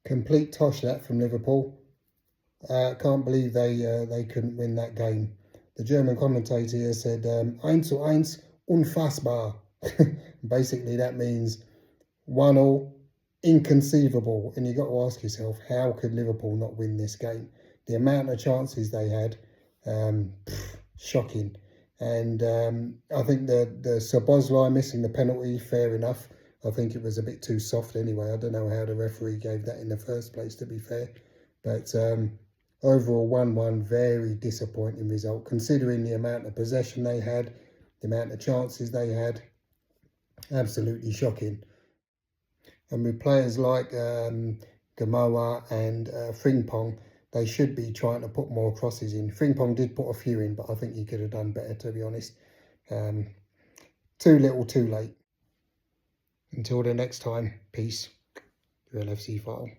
Complete tosh that from Liverpool. Can't believe they couldn't win that game. The German commentator here said, 1:1, unfassbar. Basically, that means 1-1, inconceivable. And you've got to ask yourself, how could Liverpool not win this game? The amount of chances they had, shocking. And I think the Szoboszlai missing the penalty, fair enough. I think it was a bit too soft anyway. I don't know how the referee gave that in the first place, to be fair. But overall, 1-1, very disappointing result, considering the amount of possession they had, the amount of chances they had. Absolutely shocking. And with players like Gamoa and Frimpong, they should be trying to put more crosses in. Frimpong did put a few in, but I think he could have done better, to be honest. Too little, too late. Until the next time, peace. Real FC File.